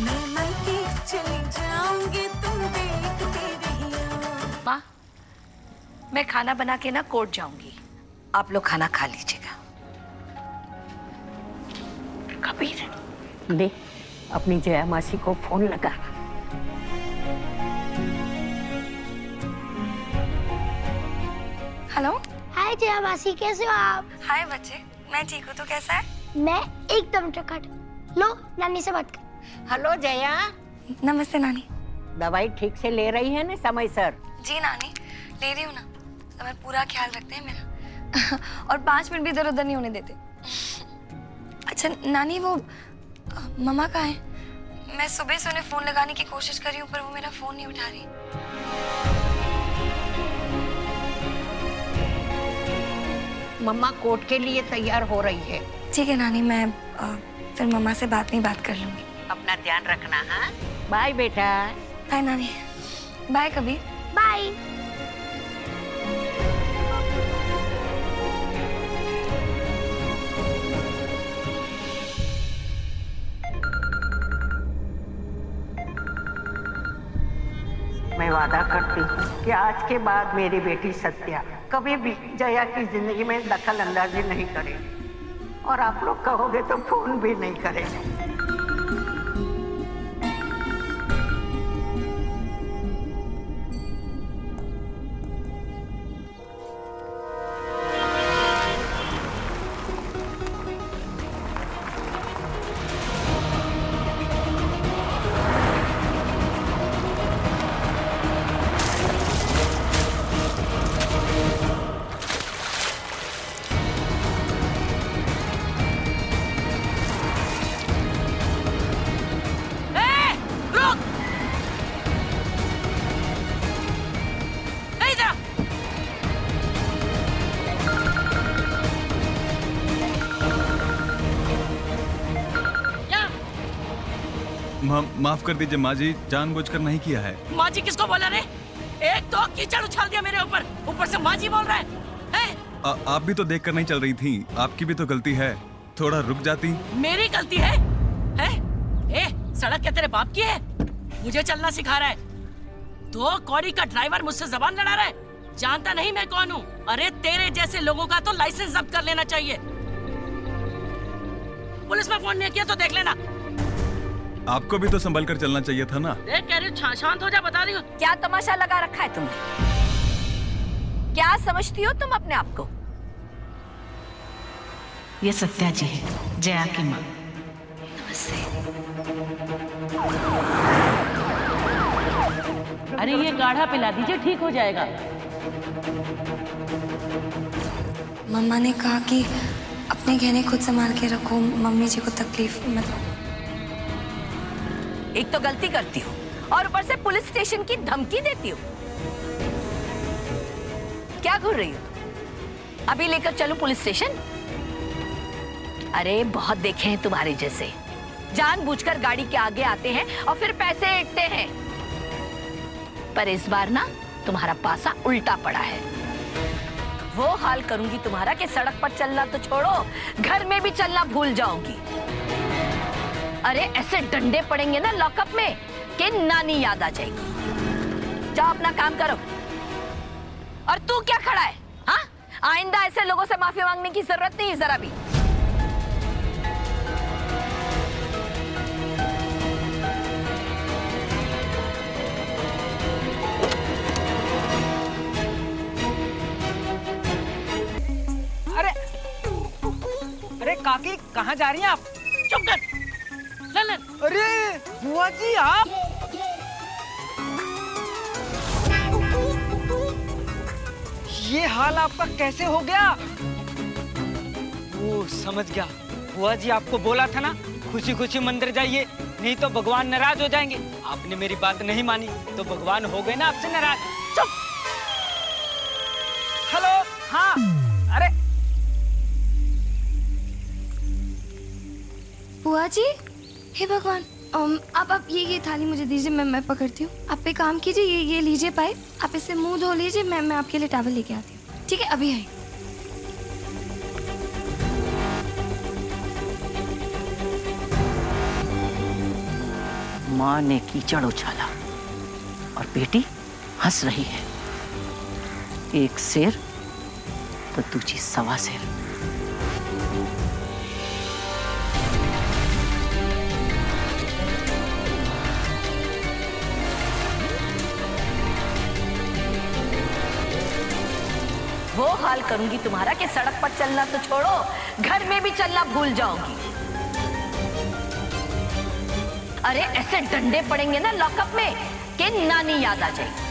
मैं मायके चली जाऊंगी तुम देखते रहियो। माँ, मैं खाना बना के ना कोर्ट जाऊंगी, आप लोग खाना खा लीजिएगा। कबीर, ले अपनी जया मासी को फोन लगा। हेलो। हाय जया मासी, कैसे हो आप? हाय बच्चे, मैं ठीक हूँ, तू कैसा है? मैं एकदम टकट। लो नानी से बात कर। हेलो जया, नमस्ते नानी। दवाई ठीक से ले रही है ना समय सर? जी नानी, ले रही हूँ ना, समय पूरा ख्याल रखते हैं मेरा और 5 मिनट भी इधर उधर नहीं होने देते। अच्छा नानी, वो मम्मा कहाँ है? मैं सुबह से उन्हें फोन लगाने की कोशिश कर रही हूँ पर वो मेरा फोन नहीं उठा रही। मम्मा कोर्ट के लिए तैयार हो रही है। ठीक है नानी, मैं फिर मम्मा से बात कर लूंगी। अपना ध्यान रखना। हाँ, बाय बेटा। बाय नानी। बाय कबीर। बाय। मैं वादा करती हूँ कि आज के बाद मेरी बेटी सत्या कभी भी जया की जिंदगी में दखल अंदाजी नहीं करेगी और आप लोग कहोगे तो फोन भी नहीं करेगी। माफ कर दीजिए माँ जी, जानबूझकर नहीं किया है। माँ जी किसको बोला रे? एक तो कीचड़ उछाल दिया मेरे ऊपर से माँ जी बोल रहा है? आप भी तो देख कर नहीं चल रही थी, आपकी भी तो गलती है, थोड़ा रुक जाती। मेरी गलती है? ए, सड़क क्या तेरे बाप की है? मुझे चलना सिखा रहा है। 2 कौड़ी का ड्राइवर मुझसे जबान लड़ा रहा है, जानता नहीं मैं कौन हूँ? अरे तेरे जैसे लोगों का तो लाइसेंस जब्त कर लेना चाहिए। पुलिस में फोन नहीं किया तो देख लेना। आपको भी तो संभल कर चलना चाहिए था ना। देख कह रही हूँ, शांत हो जा, बता रही हूँ। क्या तमाशा लगा रखा है तुमने? क्या समझती हो तुम अपने आप को? ये सत्या जी है, जया की माँ। अरे ये काढ़ा पिला दीजिए, ठीक हो जाएगा। मम्मा ने कहा कि अपने गहने खुद संभाल के रखो, मम्मी जी को तकलीफ मत। एक तो गलती करती हो और ऊपर से पुलिस स्टेशन की धमकी देती हो। क्या घूर रही हो? अभी लेकर चलूं पुलिस स्टेशन? अरे बहुत देखे हैं तुम्हारे जैसे, जानबूझकर गाड़ी के आगे आते हैं और फिर पैसे ऐंठते हैं। पर इस बार ना तुम्हारा पासा उल्टा पड़ा है। वो हाल करूंगी तुम्हारा कि सड़क पर चलना तो छोड़ो, घर में भी चलना भूल जाओगी। अरे ऐसे डंडे पड़ेंगे ना लॉकअप में कि नानी याद आ जाएगी। जाओ अपना काम करो। और तू क्या खड़ा है? हाँ, आइंदा ऐसे लोगों से माफी मांगने की जरूरत नहीं जरा भी। अरे काकी, कहाँ जा रही हैं आप? चुप कर। ललन। अरे बुआ जी आप? ये हाल आपका कैसे हो गया? वो समझ गया। बुआ जी आपको बोला था ना, खुशी खुशी मंदिर जाइए, नहीं तो भगवान नाराज हो जाएंगे। आपने मेरी बात नहीं मानी तो भगवान हो गए ना आपसे नाराज। चुप। हेलो। हाँ। अरे बुआ जी, हे भगवान, आप ये थाली मुझे दीजिए, मैं पकड़ती हूँ। आप एक काम कीजिए, ये लीजिए पाइप, आप इससे मुंह धो लीजिए, मैं आपके लिए टॉवल लेके आती हूँ। ठीक है, अभी आई। माँ ने कीचड़ उछाला और बेटी हंस रही है। एक शेर तो दूजी सवा शेर। वो हाल करूंगी तुम्हारा कि सड़क पर चलना तो छोड़ो, घर में भी चलना भूल जाओगी। अरे ऐसे डंडे पड़ेंगे ना लॉकअप में कि नानी याद आ जाएगी।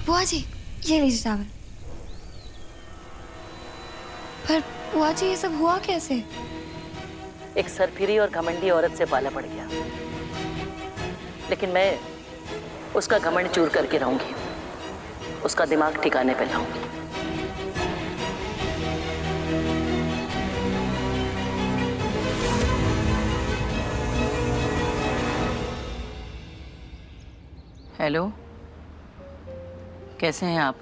बुआ जी, ये लीजिए चावल। पर बुआ जी, ये सब हुआ कैसे? एक सरफिरी और घमंडी औरत से पाला पड़ गया, लेकिन मैं उसका घमंड चूर करके रहूंगी, उसका दिमाग ठिकाने पे लाऊंगी। हेलो, कैसे हैं आप?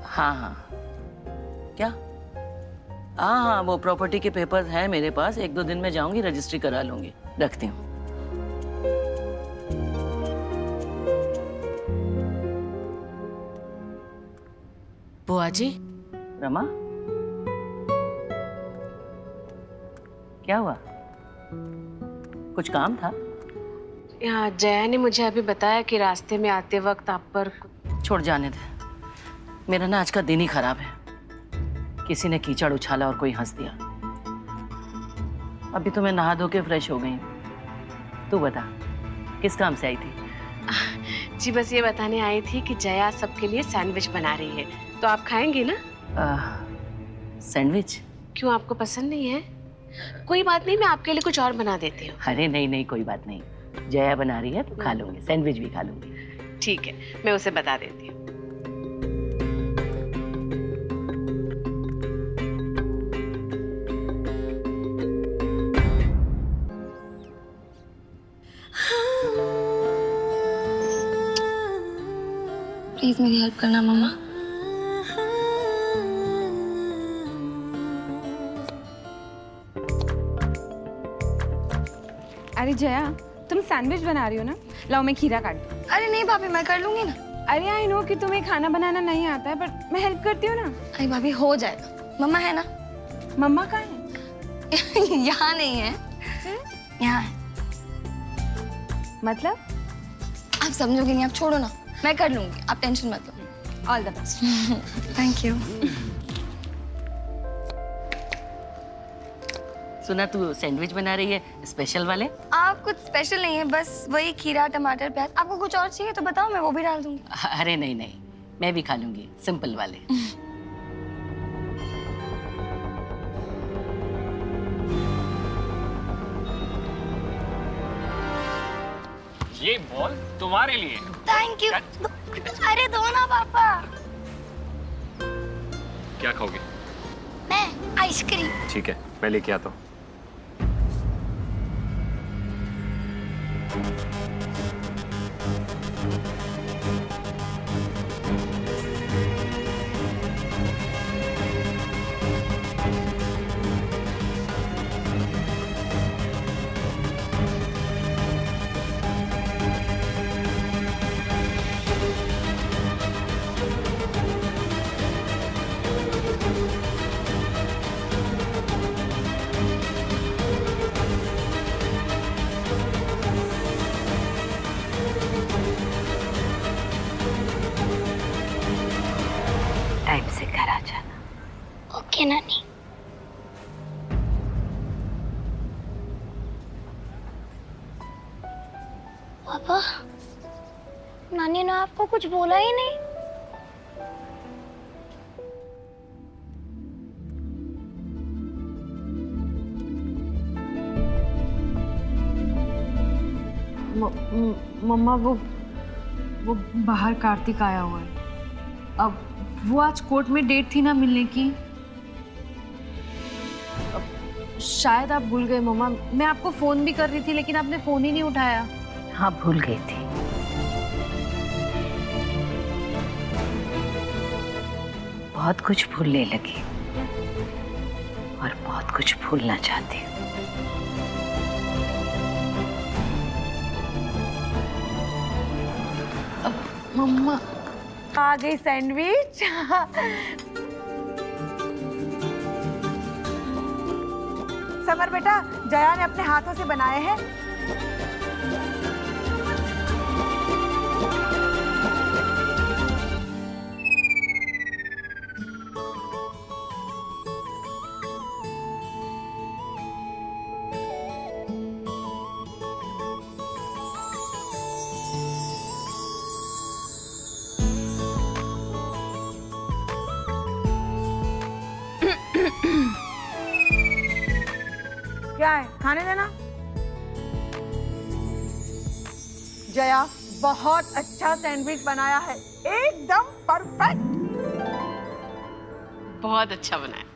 हाँ हाँ, क्या? हाँ, वो प्रॉपर्टी के पेपर्स हैं मेरे पास, 1-2 दिन में जाऊंगी, रजिस्ट्री करा लूंगी। रखती हूँ। बुआ जी, रमा, क्या हुआ? कुछ काम था? यहाँ जया ने मुझे अभी बताया कि रास्ते में आते वक्त आप पर। छोड़, जाने दे। मेरा ना आज का दिन ही खराब है। किसी ने कीचड़ उछाला और कोई हंस दिया। अभी तो मैं नहा धो के फ्रेश हो गई हूँ। तू बता, किस काम से आई थी? जी बस ये बताने आई थी कि जया सबके लिए सैंडविच बना रही है, तो आप खाएंगे ना? सैंडविच? क्यों, आपको पसंद नहीं है? कोई बात नहीं, मैं आपके लिए कुछ और बना देती हूँ। अरे नहीं नहीं, कोई बात नहीं। जया बना रही है तो खा लूंगी, सैंडविच भी खा लूंगी। ठीक है, मैं उसे बता देती हूँ। प्लीज मेरी हेल्प करना मम्मा। अरे जया, तुम सैंडविच बना रही हो ना? लाओ मैं खीरा काट दूं। अरे नहीं भाभी, मैं कर लूंगी ना। अरे आई नो कि तुम्हें खाना बनाना नहीं आता है, पर मैं हेल्प करती हूँ ना। अरे भाभी, हो जाएगा। मम्मा है ना? मम्मा कहाँ है? यहाँ नहीं है, यहाँ है। मतलब? आप समझोगे नहीं, आप छोड़ो ना, मैं कर लूंगी, आप टेंशन मत लो। All the best. Thank you. सुना तू सैंडविच बना रही है, स्पेशल वाले? आप कुछ स्पेशल नहीं है, बस वही खीरा, टमाटर, प्याज। आपको कुछ और चाहिए तो बताओ, मैं वो भी डाल दूंगी। अरे नहीं नहीं, मैं भी खा लूंगी, सिंपल वाले। ये बॉल तुम्हारे लिए। Thank you. अरे दो ना पापा। क्या खाओगे? मैं आइसक्रीम। ठीक है, मैं लेके आता हूँ। टाइम से घर आ जाना। ओके नानी। पापा, नानी ने आपको कुछ बोला ही नहीं? मम्मा, वो बाहर कार्तिक आया हुआ है। अब वो आज कोर्ट में डेट थी ना मिलने की। शायद आप भूल गए मम्मा, मैं आपको फोन भी कर रही थी लेकिन आपने फोन ही नहीं उठाया। हाँ, भूल गई थी। बहुत कुछ भूलने लगी और बहुत कुछ भूलना चाहती हूँ। मम्मा आ गई सैंडविच। समर बेटा, जया ने अपने हाथों से बनाए हैं। क्या है, खाने देना। जया, बहुत अच्छा सैंडविच बनाया है, एकदम परफेक्ट। बहुत अच्छा बनाया।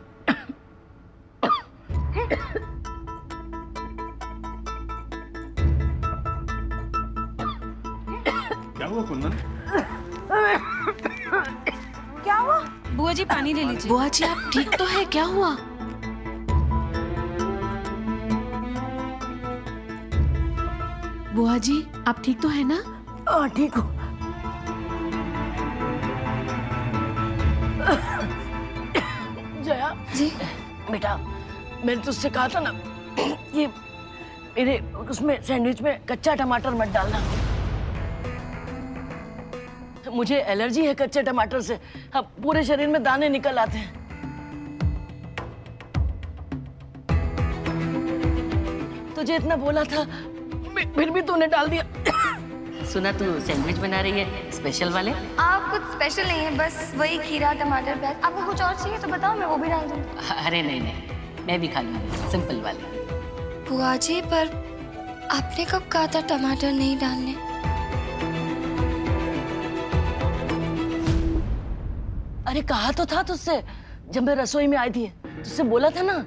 क्या हुआ कुंदन? क्या हुआ? बुआ जी पानी ले लीजिए। बुआ जी आप ठीक तो है? क्या हुआ? बुआ जी आप ठीक तो है ना? ठीक हूँ। जया जी बेटा, मैंने तुझसे कहा था ना, ये मेरे उसमें सैंडविच में कच्चा टमाटर मत डालना। मुझे एलर्जी है कच्चे टमाटर से। अब पूरे शरीर में दाने निकल आते हैं। तुझे इतना बोला था, फिर भी तूने डाल दिया। सुना तू सैंडविच बना रही है, स्पेशल वाले? आप कुछ स्पेशल नहीं है, बस वही खीरा टमाटर प्याज। आपको कुछ और चाहिए तो बताओ, मैं वो भी डाल दूँ। अरे नहीं, मैं भी खा लूंगी सिंपल वाले। बुआ जी, पर आपने कब कहा था टमाटर नहीं डालने? अरे कहा तो था तुझसे जब मैं रसोई में आई थी, तुझसे बोला था ना।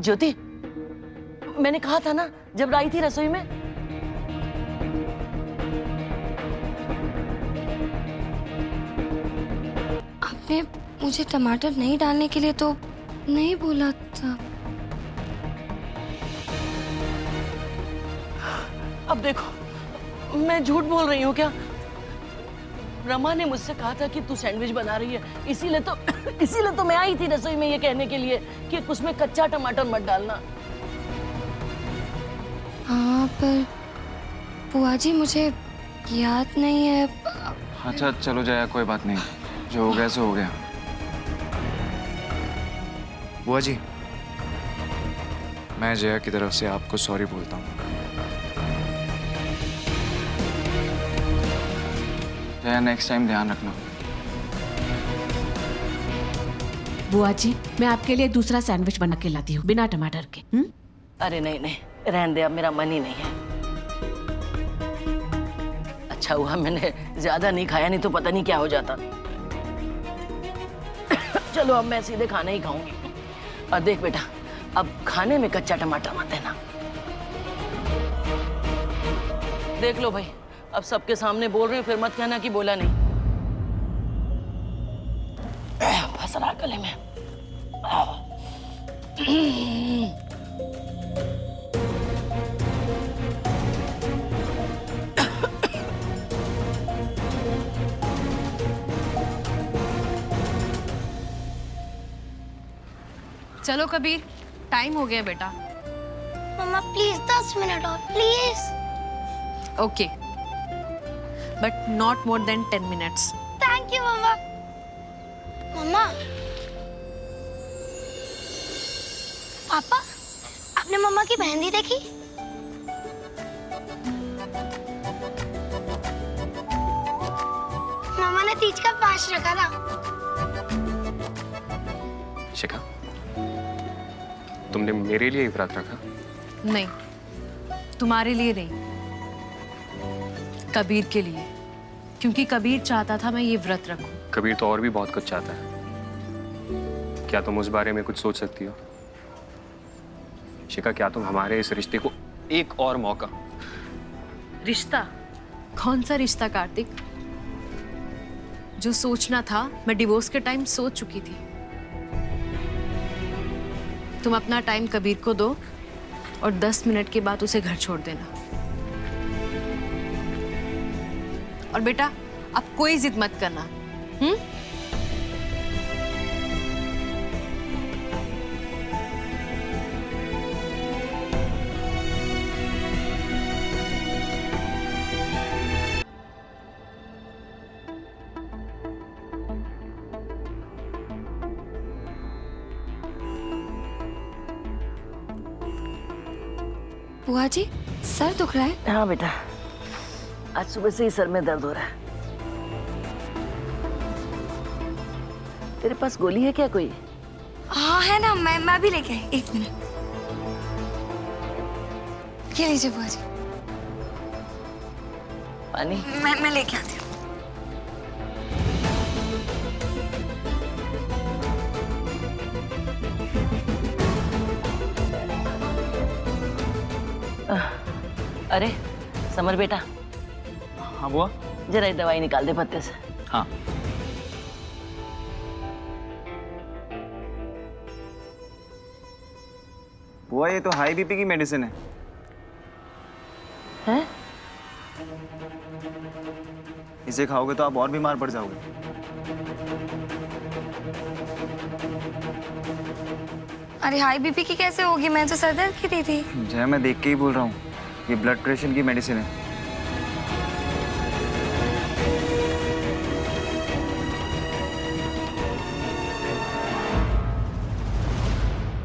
ज्योति, मैंने कहा था ना जब आई थी रसोई में। आपने मुझे टमाटर नहीं डालने के लिए तो नहीं बोला था। अब देखो, मैं झूठ बोल रही हूँ क्या? रमा ने मुझसे कहा था कि तू सैंडविच बना रही है, इसीलिए तो मैं आई थी रसोई में ये कहने के लिए कि उसमें कच्चा टमाटर मत डालना। हाँ, पर बुआ जी मुझे याद नहीं है। अच्छा चलो जया, कोई बात नहीं, जो हो गया सो हो गया। बुआ जी, मैं जया की तरफ से आपको सॉरी बोलता हूँ। जया, नेक्स्ट टाइम ध्यान रखना। बुआ जी मैं आपके लिए दूसरा सैंडविच बना के लाती हूँ बिना टमाटर के। अरे नहीं नहीं, रहने दे, अब मेरा मन ही नहीं है। अच्छा हुआ मैंने ज्यादा नहीं खाया, नहीं तो पता नहीं क्या हो जाता। चलो अब मैं सीधे खाना ही खाऊंगी। और देख बेटा, अब खाने में कच्चा टमाटर मत देना। देख लो भाई, अब सबके सामने बोल रही हूँ, फिर मत कहना कि बोला नहीं। फंस रहा गले में। चलो कबीर, टाइम हो गया बेटा। मम्मा प्लीज 10 मिनट और please. Okay, but not more than 10 minutes. Thank you mama. Mama, papa आपने मम्मा की मेहंदी देखी? मम्मा ने तीज का पास रखा था। शिखा, तुमने मेरे लिए व्रत रखा? नहीं, तुम्हारे लिए नहीं, कबीर के लिए, क्योंकि कबीर चाहता था मैं ये व्रत रखूं। कबीर तो और भी बहुत कुछ चाहता है। क्या तुम उस बारे में कुछ सोच सकती हो? शिखा, क्या तुम हमारे इस रिश्ते को एक और मौका? रिश्ता? कौन सा रिश्ता कार्तिक? जो सोचना था मैं डिवोर्स के टाइम सोच चुकी थी। तुम अपना टाइम कबीर को दो और 10 मिनट के बाद उसे घर छोड़ देना। और बेटा अब कोई जिद मत करना। बुआ जी सर दुख रहा है? हाँ बेटा, आज सुबह से ही सर में दर्द हो रहा है। तेरे पास गोली है क्या कोई? हाँ है ना, मैं भी लेके आई। 1 मिनट, ये लीजिए बुआ जी। पानी? मैं लेके आती हूँ। अरे समर बेटा, हाँ बुआ। जरा ये दवाई निकाल दे पत्ते से। हाँ। बुआ ये तो हाई बीपी की मेडिसिन है। हैं? इसे खाओगे तो आप और बीमार पड़ जाओगे। अरे हाई बीपी की कैसे होगी? मैं तो सर दर्द की दी थी। जय मैं देख के ही बोल रहा हूँ, ये ब्लड प्रेशर की मेडिसिन है।